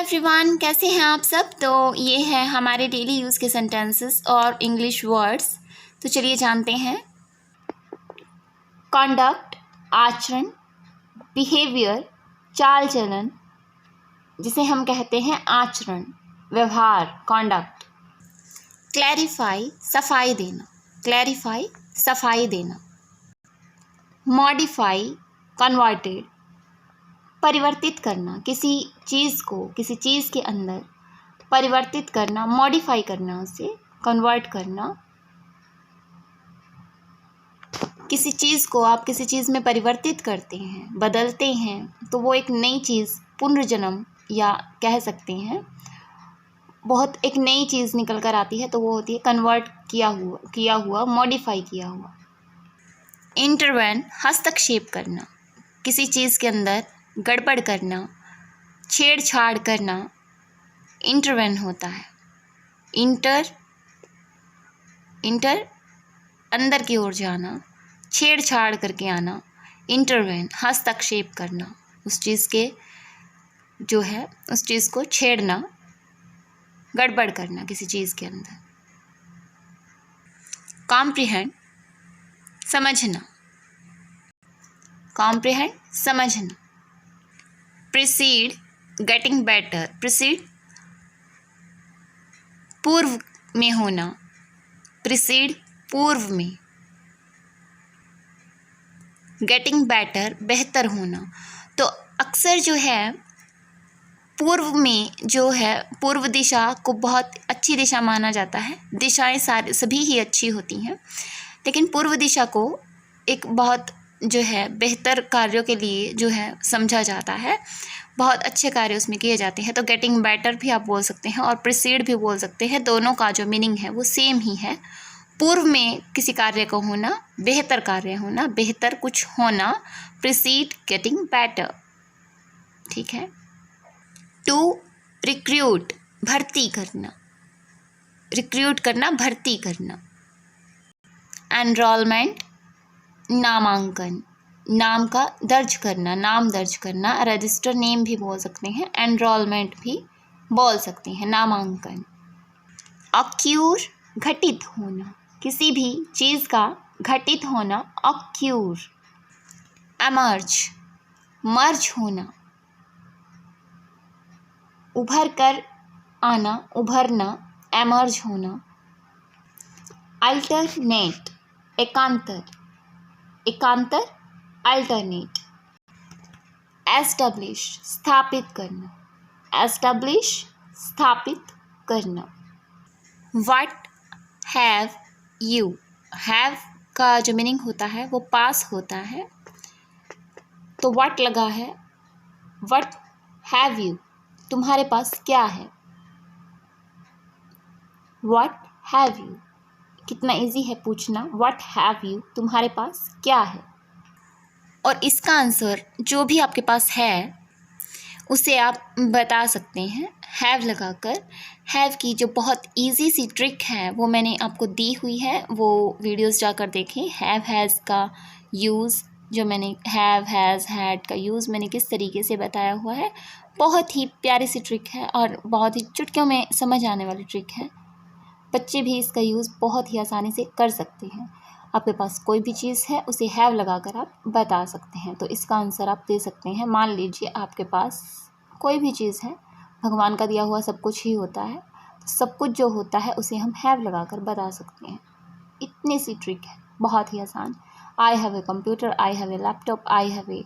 Everyone, कैसे हैं आप सब। तो ये है हमारे डेली यूज़ के सेंटेंसेस और इंग्लिश वर्ड्स। तो चलिए जानते हैं। कॉन्डक्ट, आचरण, बिहेवियर, चाल चलन, जिसे हम कहते हैं आचरण, व्यवहार, कॉन्डक्ट। क्लैरिफाई, सफाई देना, क्लैरिफाई, सफाई देना। मॉडिफाई, कन्वर्टेड, परिवर्तित करना, किसी चीज़ को किसी चीज़ के अंदर परिवर्तित करना, मॉडिफाई करना, उसे कन्वर्ट करना। किसी चीज़ को आप किसी चीज़ में परिवर्तित करते हैं, बदलते हैं, तो वो एक नई चीज़, पुनर्जन्म या कह सकते हैं बहुत एक नई चीज़ निकल कर आती है, तो वो होती है कन्वर्ट किया हुआ, मॉडिफाई किया हुआ। इंटरवेन, हस्तक्षेप करना, किसी चीज़ के अंदर गड़बड़ करना, छेड़छाड़ करना, इंटरवेन होता है। इंटर अंदर की ओर जाना, छेड़छाड़ करके आना, इंटरवेन, हस्तक्षेप करना, उस चीज़ के जो है उस चीज़ को छेड़ना, गड़बड़ करना किसी चीज़ के अंदर। कॉम्प्रिहेंड, समझना, कॉम्प्रिहेंड, समझना। प्रिसीड, गेटिंग बेटर, प्रिसीड पूर्व में होना, प्रिसीड पूर्व में। गेटिंग बेटर, बेहतर होना। तो अक्सर जो है पूर्व में जो है पूर्व दिशा को बहुत अच्छी दिशा माना जाता है। दिशाएं सभी ही अच्छी होती हैं, लेकिन पूर्व दिशा को एक बहुत जो है बेहतर कार्यों के लिए जो है समझा जाता है, बहुत अच्छे कार्य उसमें किए जाते हैं। तो गेटिंग बेटर भी आप बोल सकते हैं और प्रिसीड भी बोल सकते हैं। दोनों का जो मीनिंग है वो सेम ही है। पूर्व में किसी कार्य को होना, बेहतर कार्य होना, बेहतर कुछ होना, प्रिसीड गेटिंग बेटर। ठीक है। टू रिक्रूट, भर्ती करना, रिक्रूट करना, भर्ती करना। एनरोलमेंट, नामांकन, नाम का दर्ज करना, नाम दर्ज करना, रजिस्टर नेम भी बोल सकते हैं, एनरोलमेंट भी बोल सकते हैं, नामांकन। ऑक्यूर, घटित होना, किसी भी चीज़ का घटित होना, ऑक्यूर। एमर्ज, मर्ज होना, उभर कर आना, उभरना, एमर्ज होना। अल्टरनेट, एकांतर, एकांतर, अल्टरनेट। एस्टैब्लिश, स्थापित करना, एस्टैब्लिश, स्थापित करना। व्हाट हैव यू, हैव का जो मीनिंग होता है वो पास होता है, तो व्हाट लगा है, व्हाट हैव यू, तुम्हारे पास क्या है। व्हाट हैव यू, कितना इजी है पूछना, व्हाट हैव यू, तुम्हारे पास क्या है। और इसका आंसर जो भी आपके पास है उसे आप बता सकते हैं हैव लगाकर। हैव की जो बहुत इजी सी ट्रिक है वो मैंने आपको दी हुई है, वो वीडियोस जाकर देखें। हैव हैज़ का यूज़ जो मैंने हैव हैज़ हैड का यूज़ मैंने किस तरीके से बताया हुआ है, बहुत ही प्यारी सी ट्रिक है और बहुत ही चुटकियों में समझ आने वाली ट्रिक है। बच्चे भी इसका यूज़ बहुत ही आसानी से कर सकते हैं। आपके पास कोई भी चीज़ है उसे हैव लगाकर आप बता सकते हैं, तो इसका आंसर आप दे सकते हैं। मान लीजिए आपके पास कोई भी चीज़ है, भगवान का दिया हुआ सब कुछ ही होता है, तो सब कुछ जो होता है उसे हम हैव लगाकर बता सकते हैं। इतनी सी ट्रिक है, बहुत ही आसान। I have a computer, I have a laptop, I have a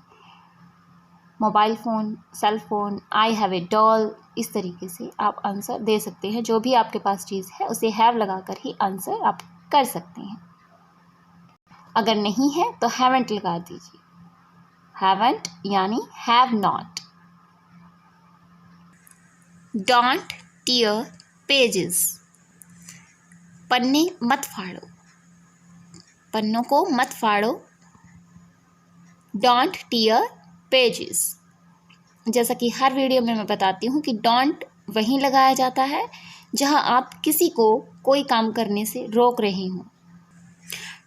mobile phone, cell phone, I have a doll, इस तरीके से आप आंसर दे सकते हैं। जो भी आपके पास चीज़ है उसे हैव लगाकर ही आंसर आप कर सकते हैं। अगर नहीं है तो हैवंट लगा दीजिए, हैवंट यानी have not. Don't tear pages, पन्ने मत फाड़ो, पन्नों को मत फाड़ो। डोंट टीयर पेजेस, जैसा कि हर वीडियो में मैं बताती हूँ कि डोंट वहीं लगाया जाता है जहाँ आप किसी को कोई काम करने से रोक रहे हों।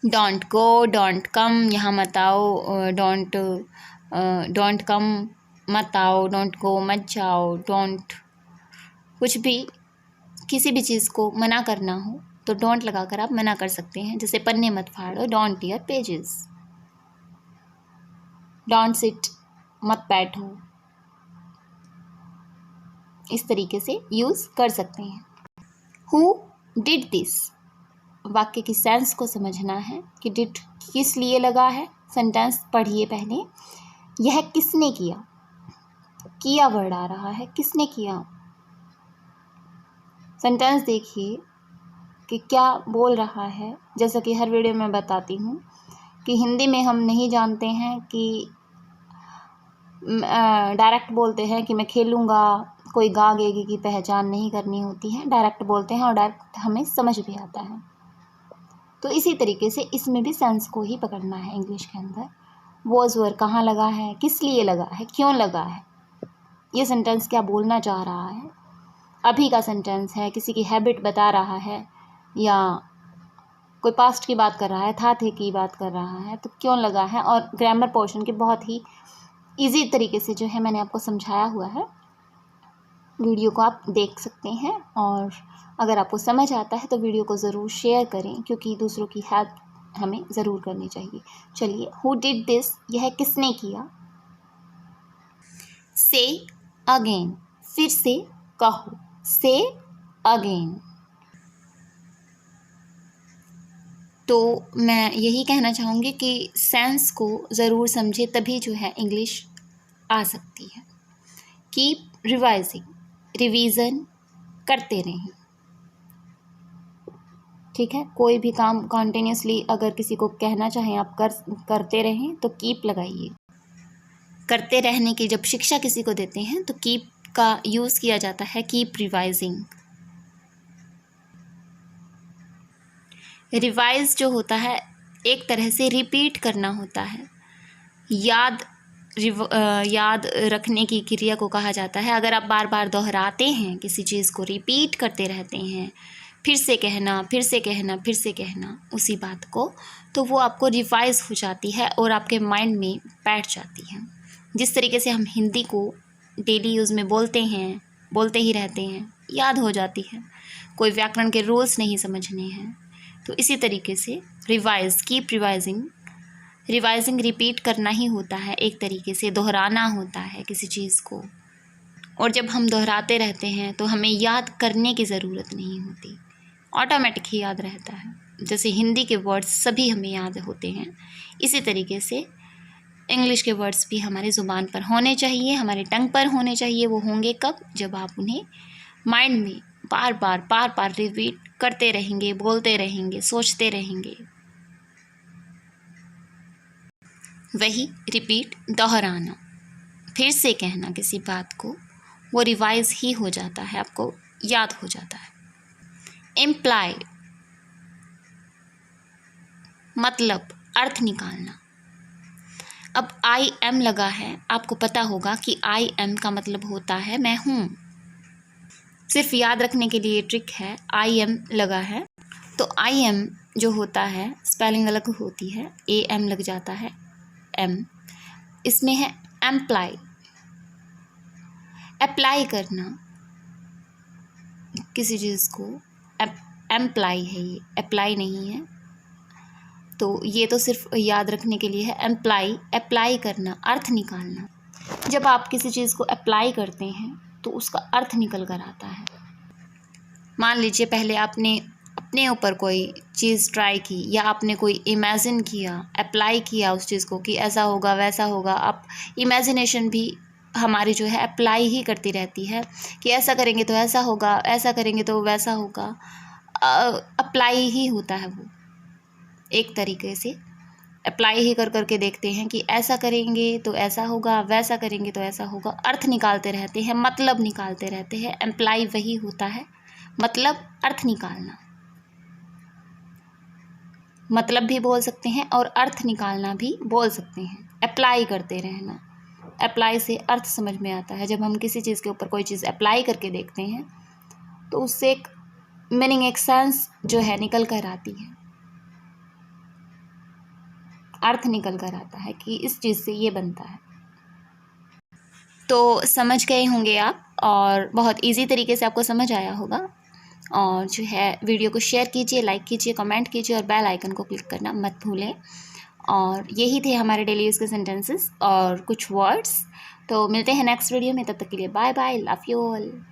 डोंट गो, डोंट कम, यहाँ मत आओ, डोंट कम मत आओ, डोंट गो मत जाओ, डोंट कुछ भी, किसी भी चीज़ को मना करना हो तो डोंट लगाकर आप मना कर सकते हैं। जैसे पन्ने मत फाड़ो, don't tear pages. Don't sit, मत बैठो, इस तरीके से यूज़ कर सकते हैं। हु डिड दिस, वाक्य की सेंस को समझना है कि डिड किस लिए लगा है। सेंटेंस पढ़िए पहले। यह किसने किया, किया वर्ड आ रहा है, किसने किया। सेंटेंस देखिए कि क्या बोल रहा है। जैसा कि हर वीडियो में बताती हूँ कि हिंदी में हम नहीं जानते हैं कि डायरेक्ट बोलते हैं कि मैं खेलूँगा, कोई गा गेगी की पहचान नहीं करनी होती है, डायरेक्ट बोलते हैं और डायरेक्ट हमें समझ भी आता है। तो इसी तरीके से इसमें भी सेंस को ही पकड़ना है इंग्लिश के अंदर। वॉज वर कहाँ लगा है, किस लिए लगा है, क्यों लगा है, ये सेंटेंस क्या बोलना चाह रहा है। अभी का सेंटेंस है, किसी की हैबिट बता रहा है या कोई पास्ट की बात कर रहा है, था थे की बात कर रहा है, तो क्यों लगा है। और ग्रामर पोर्शन के बहुत ही इजी तरीके से जो है मैंने आपको समझाया हुआ है, वीडियो को आप देख सकते हैं। और अगर आपको समझ आता है तो वीडियो को ज़रूर शेयर करें, क्योंकि दूसरों की हेल्प हमें ज़रूर करनी चाहिए। चलिए, हु डिड दिस, यह किसने किया। से अगेन, फिर से कहो, से अगेन। तो मैं यही कहना चाहूँगी कि सेंस को ज़रूर समझे, तभी जो है इंग्लिश आ सकती है। कीप रिवाइजिंग, रिवीजन करते रहें। ठीक है, कोई भी काम कॉन्टिन्यूसली अगर किसी को कहना चाहें आप करते रहें तो कीप लगाइए। करते रहने की जब शिक्षा किसी को देते हैं तो कीप का यूज़ किया जाता है, कीप रिवाइजिंग। रिवाइज जो होता है एक तरह से रिपीट करना होता है। याद रखने की क्रिया को कहा जाता है। अगर आप बार बार दोहराते हैं किसी चीज़ को, रिपीट करते रहते हैं, फिर से कहना, फिर से कहना, फिर से कहना उसी बात को, तो वो आपको रिवाइज हो जाती है और आपके माइंड में बैठ जाती है। जिस तरीके से हम हिंदी को डेली यूज़ में बोलते हैं, बोलते ही रहते हैं, याद हो जाती है। कोई व्याकरण के रूल्स नहीं समझने हैं, तो इसी तरीके से revise, keep revising, revising repeat करना ही होता है, एक तरीके से दोहराना होता है किसी चीज़ को। और जब हम दोहराते रहते हैं तो हमें याद करने की ज़रूरत नहीं होती, ऑटोमेटिक ही याद रहता है। जैसे हिंदी के वर्ड्स सभी हमें याद होते हैं, इसी तरीके से इंग्लिश के वर्ड्स भी हमारी ज़ुबान पर होने चाहिए, हमारे टंग पर होने चाहिए। वो होंगे कब, जब आप उन्हें माइंड में बार बार रिपीट करते रहेंगे, बोलते रहेंगे, सोचते रहेंगे। वही रिपीट, दोहराना, फिर से कहना किसी बात को, वो रिवाइज ही हो जाता है, आपको याद हो जाता है। इम्प्लाई, मतलब, अर्थ निकालना। अब आई एम लगा है, आपको पता होगा कि आई एम का मतलब होता है मैं हूँ। सिर्फ याद रखने के लिए ट्रिक है, आई एम लगा है तो आई एम जो होता है स्पेलिंग अलग होती है, ए एम लग जाता है, एम, इसमें है एम्प्लाई, अप्लाई करना किसी चीज़ को, एम्प्लाई है ये, अप्लाई नहीं है। तो ये तो सिर्फ याद रखने के लिए है। एम्प्लाई, अप्लाई करना, अर्थ निकालना। जब आप किसी चीज़ को अप्लाई करते हैं तो उसका अर्थ निकल कर आता है। मान लीजिए पहले आपने अपने ऊपर कोई चीज़ ट्राई की या आपने कोई इमेजिन किया, अप्लाई किया उस चीज़ को कि ऐसा होगा वैसा होगा। आप इमेजिनेशन भी हमारी जो है अप्लाई ही करती रहती है कि ऐसा करेंगे तो ऐसा होगा, ऐसा करेंगे तो वैसा होगा। अप्लाई ही होता है वो, एक तरीके से अप्लाई ही कर करके देखते हैं कि ऐसा करेंगे तो ऐसा होगा, वैसा करेंगे तो ऐसा होगा। अर्थ निकालते रहते हैं, मतलब निकालते रहते हैं। एम्प्लाई वही होता है, मतलब अर्थ निकालना। मतलब भी बोल सकते हैं और अर्थ निकालना भी बोल सकते हैं। अप्लाई करते रहना, अप्लाई से अर्थ समझ में आता है। जब हम किसी चीज़ के ऊपर कोई चीज़ अप्लाई करके देखते हैं तो उससे एक मीनिंग, एक सेंस जो है निकल कर आती है, अर्थ निकल कर आता है कि इस चीज़ से ये बनता है। तो समझ गए होंगे आप, और बहुत इजी तरीके से आपको समझ आया होगा। और जो है वीडियो को शेयर कीजिए, लाइक कीजिए, कमेंट कीजिए और बेल आइकन को क्लिक करना मत भूलें। और यही थे हमारे डेली यूज़ के सेंटेंसेस और कुछ वर्ड्स। तो मिलते हैं नेक्स्ट वीडियो में, तब तक के लिए bye bye, love you all.